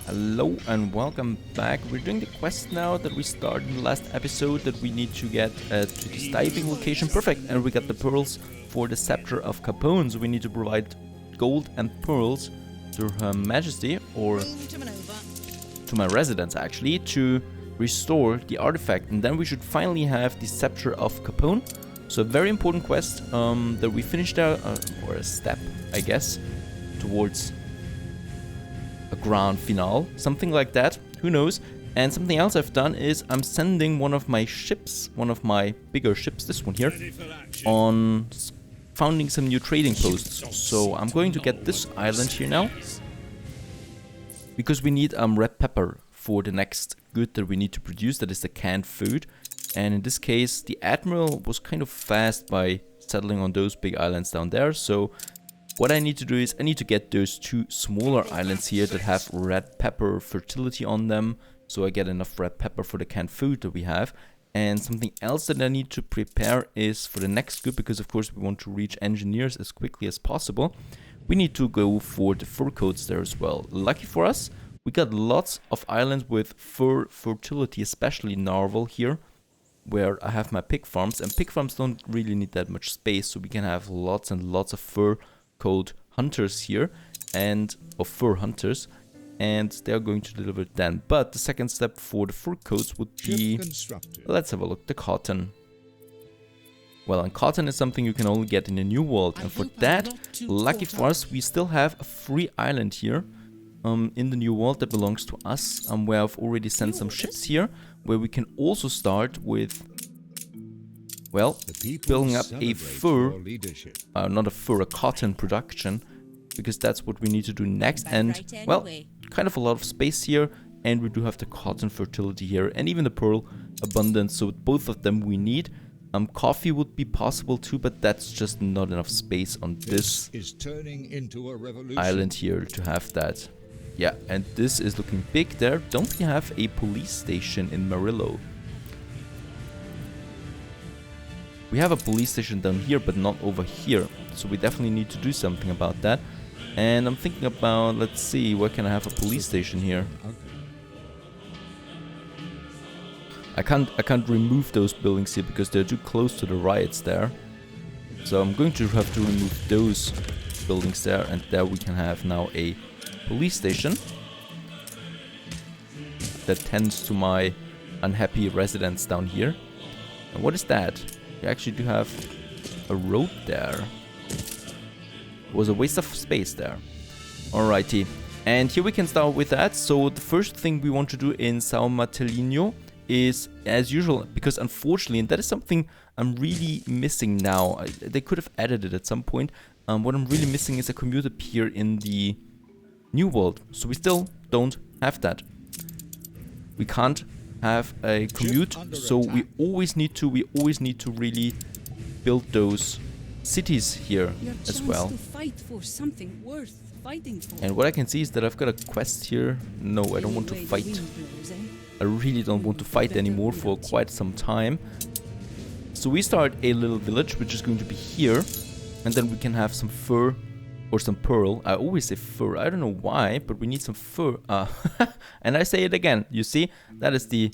Hello and welcome back. We're doing the quest now that we started in the last episode that we need to get to this diving location. Perfect. And we got the pearls for the Sceptre of Capon. So we need to provide gold and pearls to Her Majesty, or to my residence actually, to restore the artifact. And then we should finally have the Sceptre of Capon. So a very important quest that we finished out, or a step, I guess, towards a grand finale, something like that, who knows. And something else I've done is I'm sending one of my ships, one of my bigger ships, this one here, on founding some new trading posts. So I'm going to get this island here now, because we need red pepper for the next good that we need to produce, that is the canned food. And in this case, the Admiral was kind of fast by settling on those big islands down there. So what I need to do is I need to get those two smaller islands here that have red pepper fertility on them. So I get enough red pepper for the canned food that we have. And something else that I need to prepare is for the next good, because of course we want to reach engineers as quickly as possible. We need to go for the fur coats there as well. Lucky for us, we got lots of islands with fur fertility, especially Narwhal here, where I have my pig farms, and pig farms don't really need that much space, so we can have lots and lots of fur coat hunters here, and of fur hunters, and they're going to deliver it then. But the second step for the fur coats would be, let's have a look, the cotton. Well, and cotton is something you can only get in the New World, and for that, lucky for us, we still have a free island here in the New World that belongs to us, where I've already sent some ships here, where we can also start with, well, building up a fur, not a fur, a cotton production, because that's what we need to do next. And, well, kind of a lot of space here, and we do have the cotton fertility here, and even the pearl abundance, so both of them we need. Coffee would be possible too, but that's just not enough space on this island here to have that. Yeah, and this is looking big there. Don't we have a police station in Marillo? We have a police station down here, but not over here. So we definitely need to do something about that. And I'm thinking about, let's see, where can I have a police station here? I can't remove those buildings here because they're too close to the riots there. So I'm going to have to remove those buildings there, and there we can have now a police station that tends to my unhappy residents down here. And what is that? We actually do have a road there. It was a waste of space there. Alrighty. And here we can start with that. So the first thing we want to do in Sao Martellino is, as usual, because unfortunately, and that is something I'm really missing now. They could have added it at some point. What I'm really missing is a commuter pier in the New World. So we still don't have that. We can't have a commute, so we always need to really build those cities here as well. And what I can see is that I've got a quest here. No, I don't want to fight. I really don't want to fight anymore for quite some time. So we start a little village, which is going to be here, and then we can have some fur or some pearl. I always say fur, I don't know why, but we need some fur. And I say it again, you see, that is the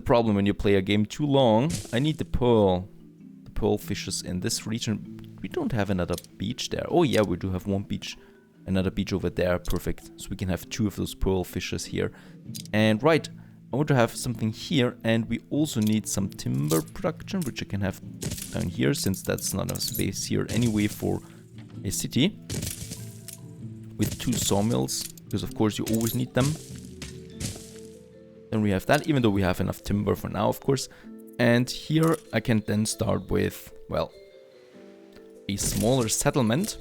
problem when you play a game too long. I need the pearl fishes in this region. We don't have another beach there. Oh yeah, we do have one beach, another beach over there, perfect. So we can have two of those pearl fishes here. And right, I want to have something here, and we also need some timber production, which I can have down here, since that's not enough space here anyway for a city. With two sawmills, because of course you always need them. Then we have that, even though we have enough timber for now, of course. And here I can then start with, well, a smaller settlement.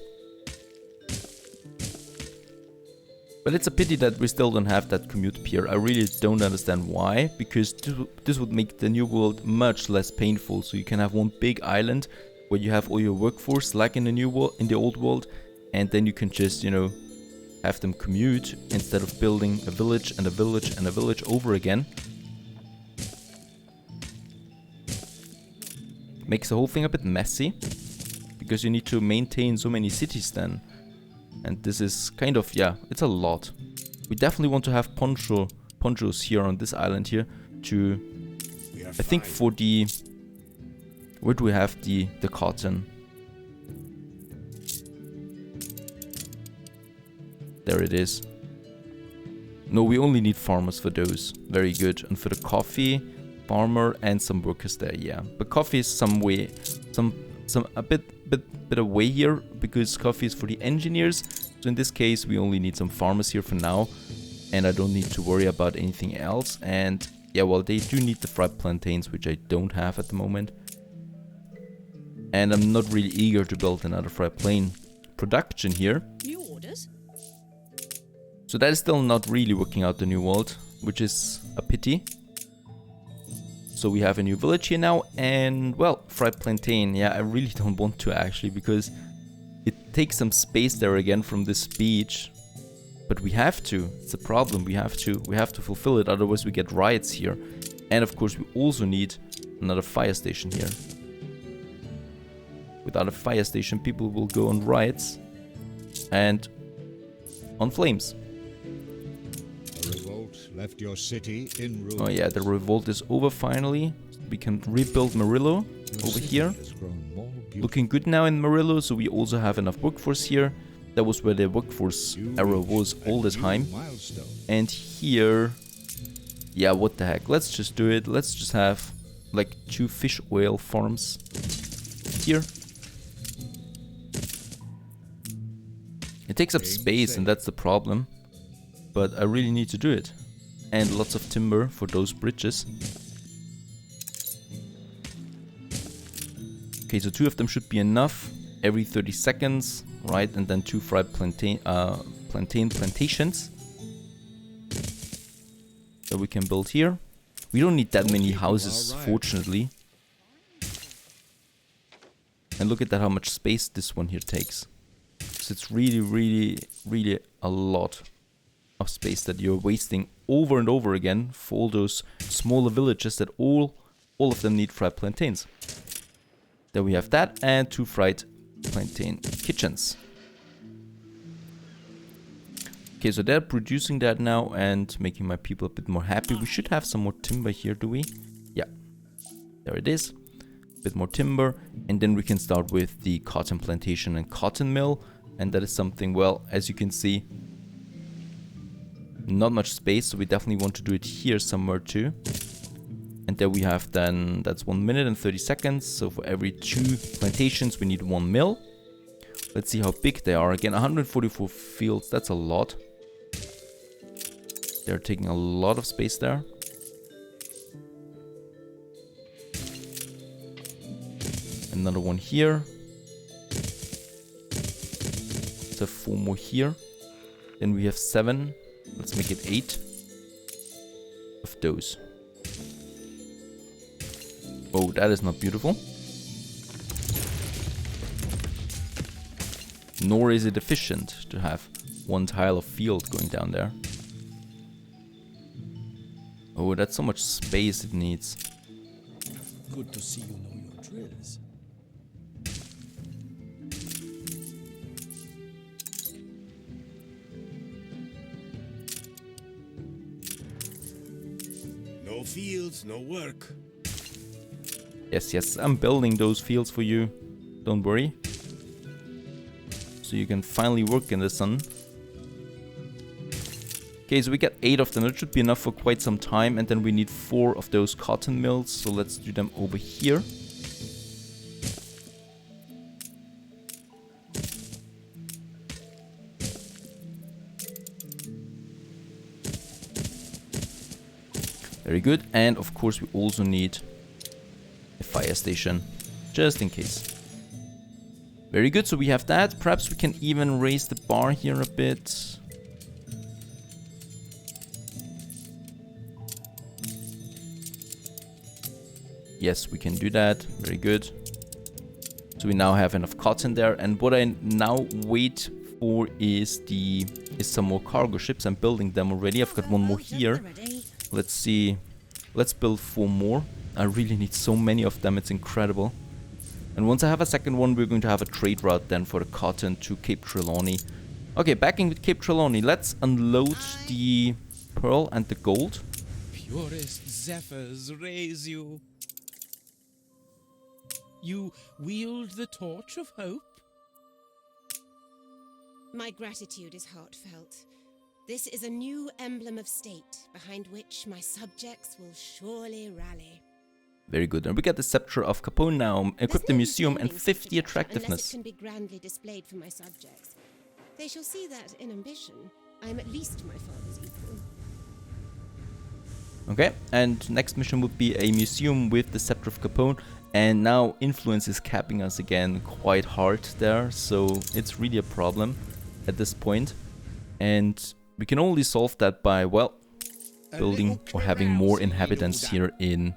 But it's a pity that we still don't have that commute pier. I really don't understand why, because this would make the New World much less painful. So you can have one big island where you have all your workforce, like in the New World, in the Old World, and then you can just, you know, have them commute instead of building a village and a village and a village over again. Makes the whole thing a bit messy, because you need to maintain so many cities then. And this is kind of, yeah, it's a lot. We definitely want to have ponchos here on this island here to, I think for the, where do we have the cotton? There it is. No, we only need farmers for those. Very good. And for the coffee, farmer and some workers there, yeah. But coffee is some way, a bit away here, because coffee is for the engineers. So in this case, we only need some farmers here for now, and I don't need to worry about anything else. And yeah, well, they do need the fried plantains, which I don't have at the moment. And I'm not really eager to build another fried plane production here. New orders? So that is still not really working out the new world, which is a pity. So we have a new village here now, and well, fried plantain. Yeah, I really don't want to actually, because it takes some space there again from this beach. But we have to. It's a problem. We have to fulfill it. Otherwise, we get riots here. And of course, we also need another fire station here. Without a fire station, people will go on riots and on flames. Left your city in ruins. Oh yeah, the revolt is over finally. We can rebuild Murillo over here. Looking good now in Murillo, so we also have enough workforce here. That was where the workforce arrow was all the time. And here, yeah, what the heck? Let's just do it. Let's just have like 2 fish oil farms here. It takes up space, and that's the problem. But I really need to do it. And lots of timber for those bridges. Okay, so 2 of them should be enough every 30 seconds, right? And then 2 fried plantains that we can build here. We don't need that many houses, fortunately. And look at that, how much space this one here takes. So it's really a lot of space that you're wasting over and over again for all those smaller villages that all of them need fried plantains. Then we have that and 2 fried plantain kitchens. Okay, so they're producing that now and making my people a bit more happy. We should have some more timber here, do we? Yeah, there it is. A bit more timber, and then we can start with the cotton plantation and cotton mill. And that is something, well, as you can see, not much space, so we definitely want to do it here somewhere too. And there we have then, that's 1 minute and 30 seconds. So for every 2 plantations, we need 1 mill. Let's see how big they are. Again, 144 fields, that's a lot. They're taking a lot of space there. Another one here. Let's have 4 more here. Then we have 7. Let's make it 8 of those. Oh, that is not beautiful. Nor is it efficient to have 1 tile of field going down there. Oh, that's so much space it needs. Good to see you know your drills. No fields, no work. Yes, I'm building those fields for you. Don't worry. So you can finally work in the sun. Okay, so we got 8 of them. That should be enough for quite some time. And then we need 4 of those cotton mills. So let's do them over here. Very good. And of course we also need a fire station, just in case. Very good, so we have that. Perhaps we can even raise the bar here a bit. Yes, we can do that. Very good. So we now have enough cotton there. And what I now wait for is some more cargo ships. I'm building them already. I've got 1 more here. Let's see. Let's build 4 more. I really need so many of them. It's incredible. And once I have a second one, we're going to have a trade route then for the cotton to Cape Trelawney. Okay, back in with Cape Trelawney. Let's unload the pearl and the gold. Purest zephyrs raise you. You wield the torch of hope? My gratitude is heartfelt. This is a new emblem of state, behind which my subjects will surely rally. Very good. And we get the Sceptre of Capon now. Equip the museum and 50 attractiveness. Unless it can be grandly displayed for my subjects. They shall see that, in ambition, I am at least my father's equal. Okay, and next mission would be a museum with the Sceptre of Capon. And now influence is capping us again quite hard there. So it's really a problem at this point. And we can only solve that by, well, building or having more inhabitants here in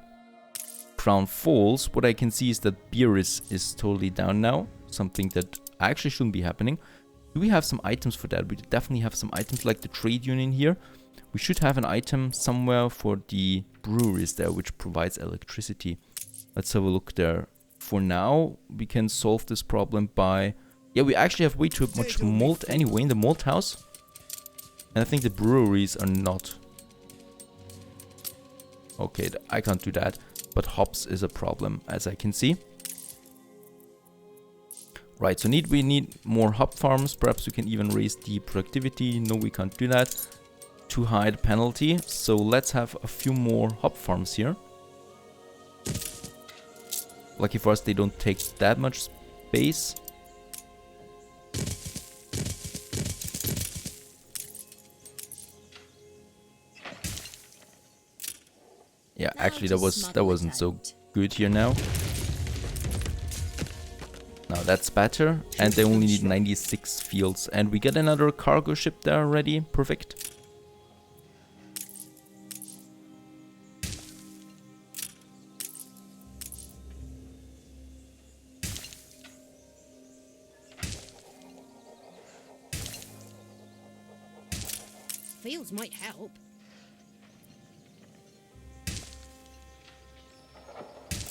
Crown Falls. What I can see is that beer is totally down now. Something that actually shouldn't be happening. Do we have some items for that? We definitely have some items like the trade union here. We should have an item somewhere for the breweries there, which provides electricity. Let's have a look there. For now, we can solve this problem by... Yeah, we actually have way too much malt anyway in the malt house. And I think the breweries are not... Okay, I can't do that. But hops is a problem, as I can see. Right, so we need more hop farms. Perhaps we can even raise the productivity. No, we can't do that. Too high the penalty. So let's have a few more hop farms here. Lucky for us, they don't take that much space. Yeah, actually that wasn't so good here now. Now that's better, and they only need 96 fields, and we get another cargo ship there already. Perfect. Fields might help.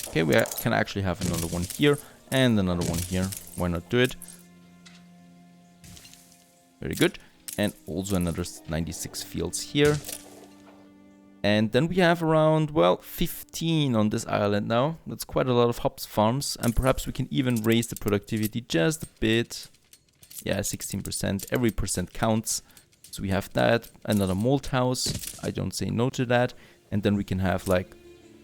Okay, we can actually have another one here and another one here. Why not do it? Very good. And also another 96 fields here. And then we have around, well, 15 on this island now. That's quite a lot of hops farms. And perhaps we can even raise the productivity just a bit. Yeah, 16%. Every percent counts. So we have that. Another malt house. I don't say no to that. And then we can have, like,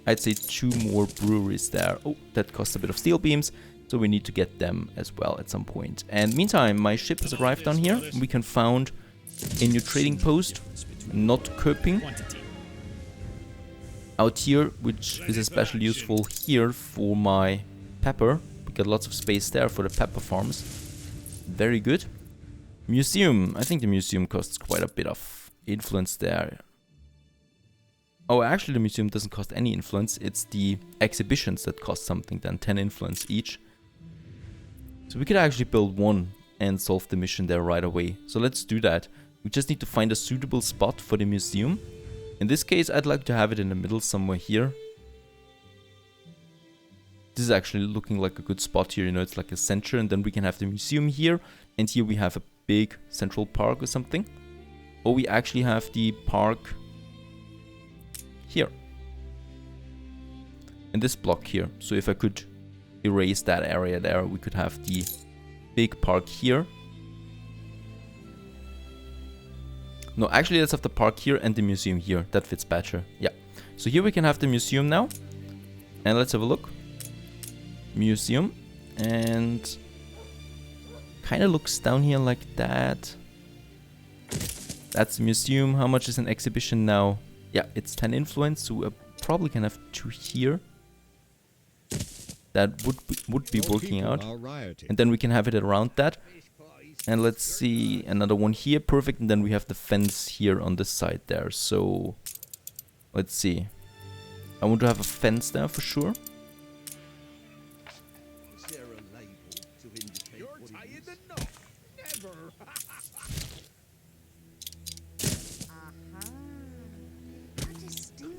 I'd say 2 more breweries there. Oh, that costs a bit of steel beams. So we need to get them as well at some point. And meantime, my ship has arrived down here. We can found a new trading post. Not Köping. Out here, which is especially useful here for my pepper. We got lots of space there for the pepper farms. Very good. Museum. I think the museum costs quite a bit of influence there. Oh, actually the museum doesn't cost any influence. It's the exhibitions that cost something, then 10 influence each. So we could actually build one and solve the mission there right away. So let's do that. We just need to find a suitable spot for the museum. In this case, I'd like to have it in the middle somewhere here. This is actually looking like a good spot here, you know, it's like a center, and then we can have the museum here. And here we have a big central park or something. Or we actually have the park here. In this block here. So if I could erase that area there, we could have the big park here. No, actually let's have the park here and the museum here. That fits better. Yeah. So here we can have the museum now. And let's have a look. Museum. And kind of looks down here like that. That's the museum. How much is an exhibition now? Yeah, it's 10 influence, so I probably can have 2 here. That would be working out. And then we can have it around that. And let's see, another one here, perfect. And then we have the fence here on this side there. So let's see. I want to have a fence there for sure.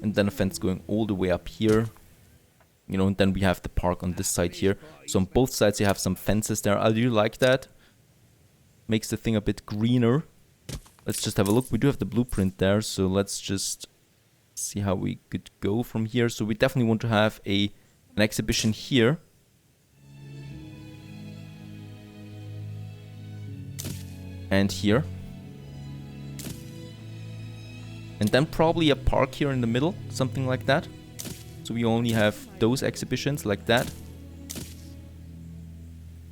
And then a fence going all the way up here. You know, and then we have the park on this side here. So on both sides you have some fences there. I do like that. makes the thing a bit greener. Let's just have a look. We do have the blueprint there, so let's just see how we could go from here. So we definitely want to have an exhibition here. And here. And then probably a park here in the middle, something like that. So we only have those exhibitions like that.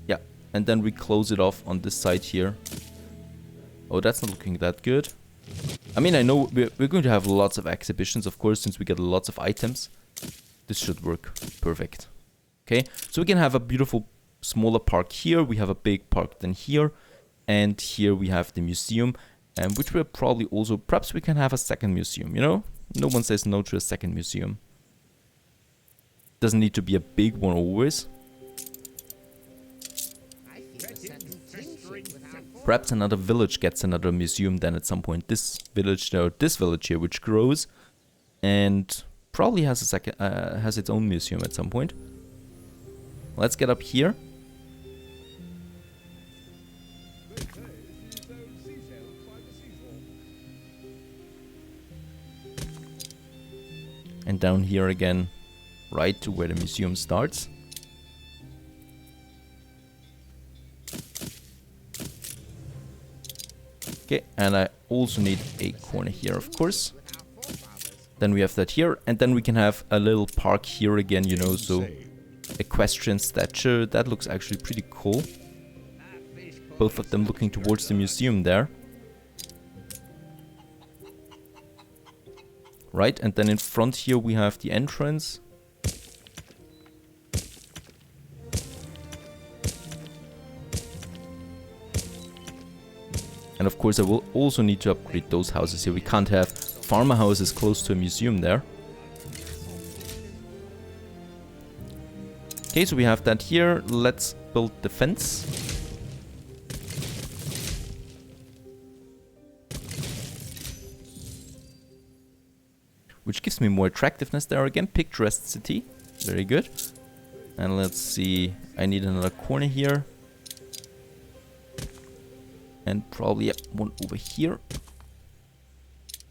Yeah, and then we close it off on this side here. Oh, that's not looking that good. I mean, I know we're going to have lots of exhibitions, of course, since we get lots of items. This should work perfect. Okay, so we can have a beautiful smaller park here. We have a big park then here. And here we have the museum, which we're probably also... Perhaps we can have a second museum, you know? No one says no to a second museum. Doesn't need to be a big one always. Perhaps another village gets another museum then at some point. This village there, this village here, which grows, and probably has a second, has its own museum at some point. Let's get up here. And down here again, right to where the museum starts. Okay, and I also need a corner here, of course. Then we have that here, and then we can have a little park here again, you know, so equestrian statue. That looks actually pretty cool. Both of them looking towards the museum there. Right, and then in front here we have the entrance. And of course I will also need to upgrade those houses here. We can't have farmer houses close to a museum there. Okay, so we have that here. Let's build the fence. Which gives me more attractiveness there again. Picturesque city. Very good. And let's see. I need another corner here. And probably one over here.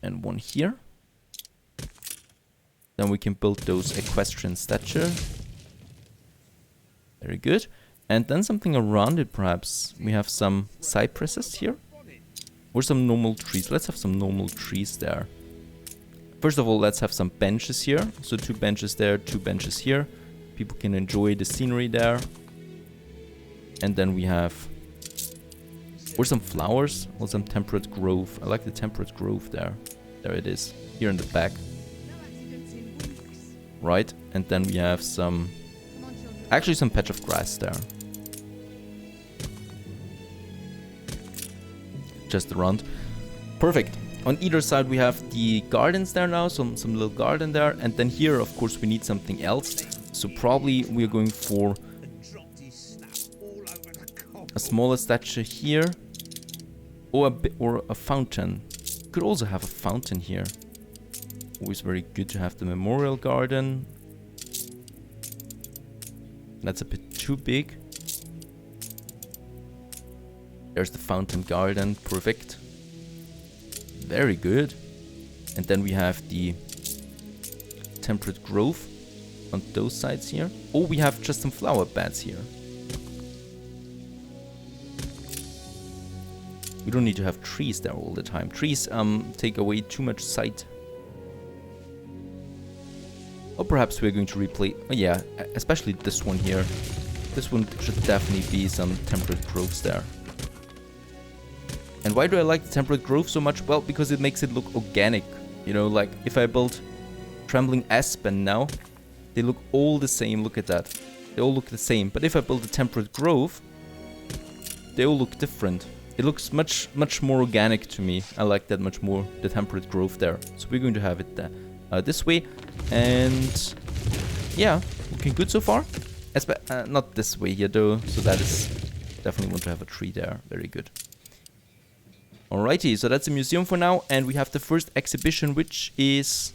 And one here. Then we can build those equestrian statue. Very good. And then something around it perhaps. We have some cypresses here. Or some normal trees. Let's have some normal trees there. First of all, let's have some benches here. So 2 benches there, 2 benches here. People can enjoy the scenery there. And then we have... or some flowers, or some temperate grove. I like the temperate grove there. There it is, here in the back. Right, and then we have some... actually some patch of grass there. Just around. Perfect. On either side we have the gardens there now, some little garden there. And then here, of course, we need something else. So probably we're going for a smaller statue here. Or a fountain. Could also have a fountain here. Always very good to have the memorial garden. That's a bit too big. There's the fountain garden. Perfect. Very good. And then we have the temperate grove on those sides here. Oh, we have just some flower beds here. We don't need to have trees there all the time. Trees take away too much sight. Or perhaps we're going to replace... oh yeah, especially this one here. This one should definitely be some temperate groves there. And why do I like the temperate grove so much? Well, because it makes it look organic. You know, like if I build trembling aspen now, they look all the same. Look at that. They all look the same. But if I build a temperate grove, they all look different. It looks much more organic to me. I like that much more, the temperate grove there. So we're going to have it this way. And yeah, looking good so far. Not this way here though. So that is definitely want to have a tree there. Very good. Alrighty, so that's a museum for now. And we have the first exhibition, which is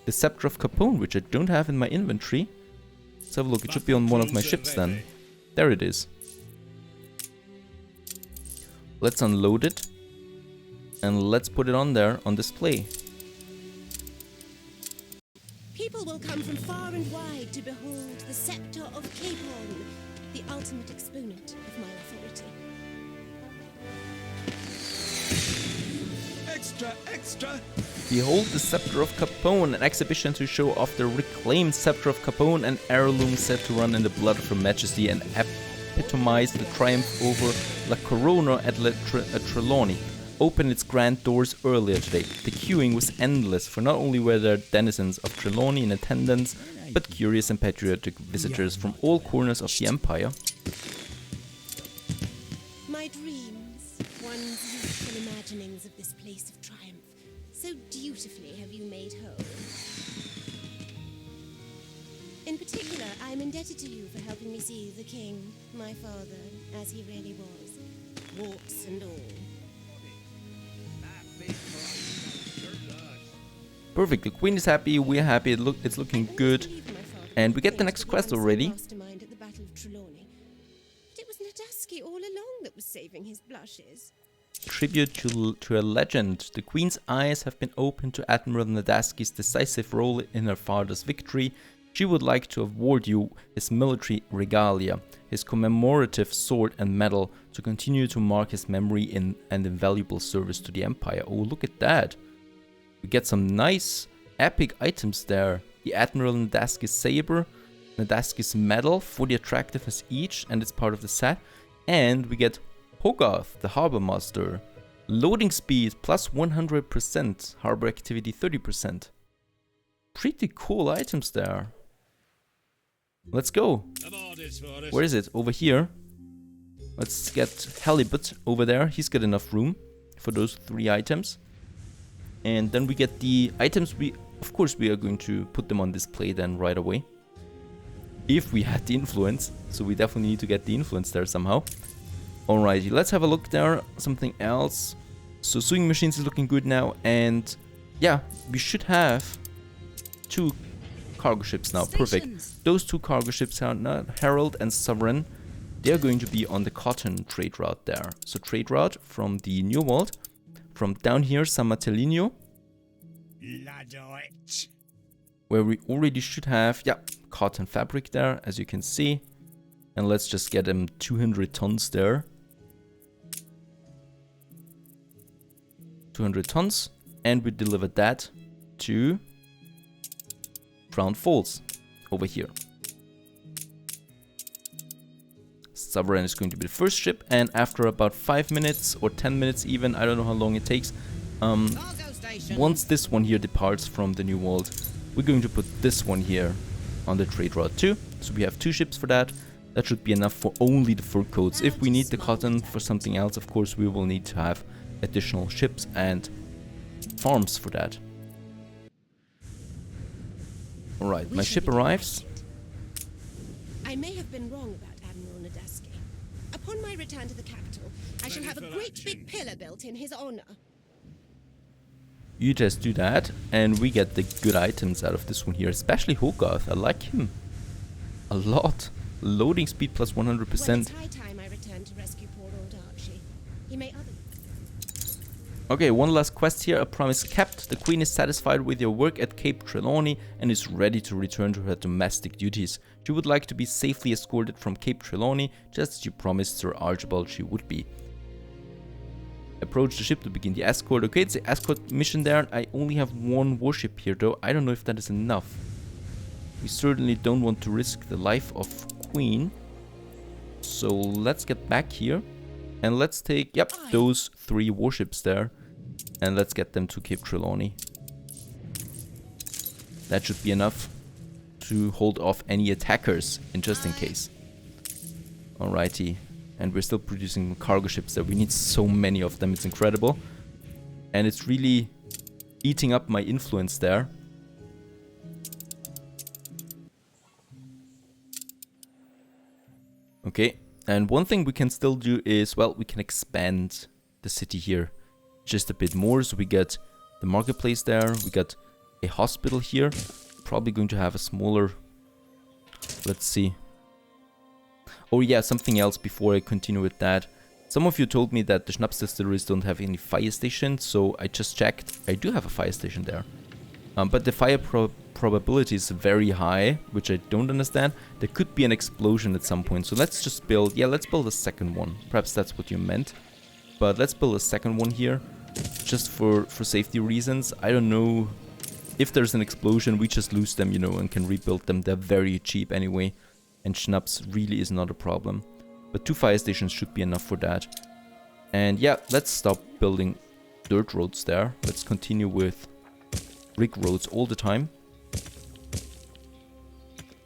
the Sceptre of Capon, which I don't have in my inventory. Let's have a look. It should be on one of my ships then. There it is. Let's unload it. And let's put it on there on display. People will come from far and wide to behold the Sceptre of Capon, the ultimate exponent of my authority. Extra, extra! Behold the Sceptre of Capon, an exhibition to show off the reclaimed Sceptre of Capon, an heirloom said to run in the blood of Her Majesty and epitomize the triumph over La Corona at Trelawney. Opened its grand doors earlier today. The queuing was endless, for not only were there denizens of Trelawney in attendance, but curious and patriotic visitors from all corners of the Empire. My dreams, one's youthful imaginings of this place of triumph, so dutifully have you made whole. In particular, I am indebted to you for helping me see the king, my father, as he really was, warts and all. Perfect, the queen is happy, we're happy, it's looking good. And we get the next quest already. Mastermind at the Battle of Trelawney. But it was Nadaski all along that was saving his blushes. Tribute to a legend. The queen's eyes have been opened to Admiral Nadaski's decisive role in her father's victory. She would like to award you his military regalia, his commemorative sword and medal, to continue to mark his memory in an invaluable service to the Empire. Oh, look at that. We get some nice epic items there. The Admiral Nadaski's saber, Nadaski's medal for the attractiveness each, and it's part of the set. And we get Hogarth, the Harbor Master. Loading speed plus 100%, harbor activity 30%. Pretty cool items there. Let's go. Where is it? Over here. Let's get Halibut over there. He's got enough room for those 3 items. And then we get the items. Of course, we are going to put them on display then right away. If we had the influence. So we definitely need to get the influence there somehow. Alrighty, let's have a look there. Something else. So sewing machines is looking good now. And yeah, we should have 2 cargo ships now. Perfect. Those 2 cargo ships are not Herald and Sovereign. They're going to be on the cotton trade route there. So trade route from the New World. From down here, San Martellino, where we already should have, yeah, cotton fabric there, as you can see. And let's just get them 200 tons there. 200 tons. And we deliver that to Crown Falls, over here. Sovereign is going to be the first ship, and after about 5 minutes or 10 minutes even, I don't know how long it takes, once this one here departs from the New World, we're going to put this one here on the trade route too. So we have 2 ships for that. That should be enough for only the fur coats. If we need the cotton for something else, of course, we will need to have additional ships and farms for that. Alright, my ship arrives. I may have been wrong about Admiral Nadaski. Upon my return to the capital, I shall have a great big pillar built in his honor. You just do that, and we get the good items out of this one here, especially Hogarth. I like him a lot. Loading speed plus 100%. Well, it's high time I return to rescue poor old Archie. He may Okay, one last quest here. A promise kept. The Queen is satisfied with your work at Cape Trelawney and is ready to return to her domestic duties. She would like to be safely escorted from Cape Trelawney, just as you promised Sir Archibald she would be. Approach the ship to begin the escort. Okay, it's the escort mission there. I only have 1 warship here though. I don't know if that is enough. We certainly don't want to risk the life of Queen. So let's get back here. And let's take, yep, those 3 warships there. And let's get them to Cape Trelawney. That should be enough to hold off any attackers, just in case. Alrighty. And we're still producing cargo ships there. We need so many of them, it's incredible. And it's really eating up my influence there. Okay. And one thing we can still do is, well, we can expand the city here just a bit more. So we get the marketplace there. We got a hospital here. Probably going to have a smaller... Let's see. Oh yeah, something else before I continue with that. Some of you told me that the Schnapps distilleries don't have any fire stations, so I just checked. I do have a fire station there. But the fire probability is very high, which I don't understand. There could be an explosion at some point, so let's just build... Yeah, let's build a second one. Perhaps that's what you meant. But let's build a second one here, just for safety reasons. I don't know... If there's an explosion, we just lose them, you know, and can rebuild them. They're very cheap anyway, and Schnapps really is not a problem. But 2 fire stations should be enough for that. And yeah, let's stop building dirt roads there. Let's continue with brick roads all the time.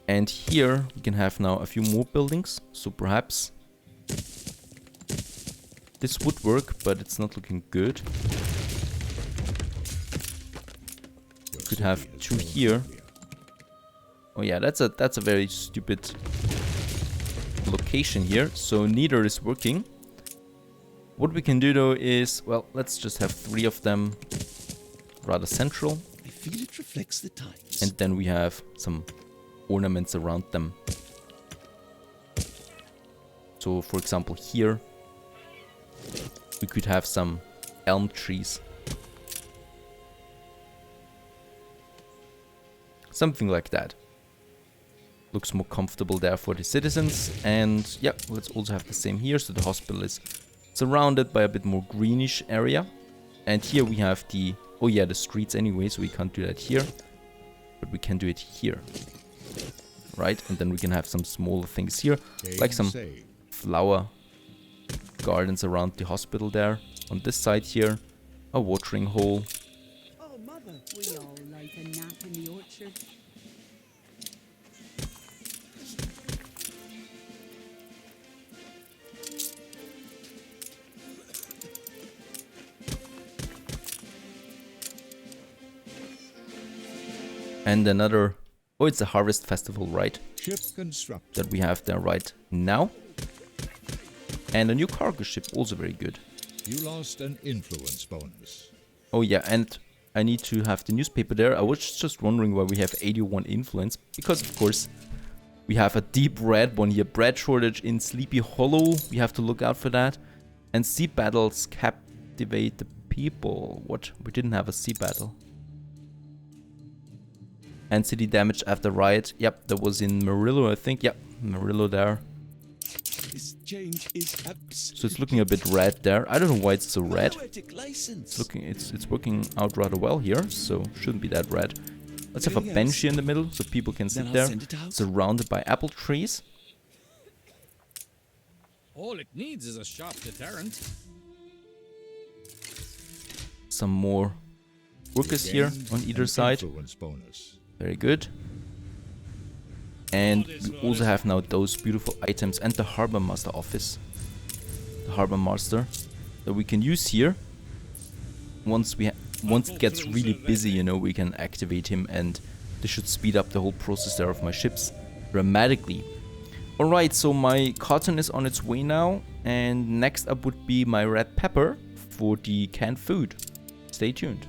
And here we can have now a few more buildings. So perhaps this would work, but it's not looking good. Could have 2 here. Oh yeah, that's a very stupid location here, so neither is working. What we can do though is, well, let's just have 3 of them rather central. I feel it reflects the times. And then we have some ornaments around them. So for example here we could have some elm trees. Something like that. Looks more comfortable there for the citizens. And yeah, let's also have the same here. So the hospital is surrounded by a bit more greenish area. And here we have the... Oh yeah, the streets anyway, so we can't do that here. But we can do it here. Right? And then we can have some smaller things here. Like some flower gardens around the hospital there. On this side here, a watering hole. Oh, Mother, we all like a nap in the orchard. And another... Oh, it's a harvest festival, right? Ship construct. That we have there right now. And a new cargo ship, also very good. You lost an influence bonus. Oh yeah, and I need to have the newspaper there. I was just wondering why we have 81 influence. Because, of course, we have a deep red one here. Bread shortage in Sleepy Hollow. We have to look out for that. And sea battles captivate the people. What? We didn't have a sea battle. And city damage after riot. Yep, that was in Murillo, I think. Yep, Murillo there. This change is So it's looking a bit red there. I don't know why it's so red. license. It's working out rather well here, so shouldn't be that red. Let's have a bench here in the middle so people can sit there, surrounded by apple trees. All it needs is a sharp deterrent. Some more workers here on either side. Influence bonus. Very good. And we also have now those beautiful items and the Harbor Master office. The Harbor Master that we can use here. Once it gets really busy, you know, we can activate him, and this should speed up the whole process there of my ships dramatically. Alright, so my cotton is on its way now, and next up would be my red pepper for the canned food. Stay tuned.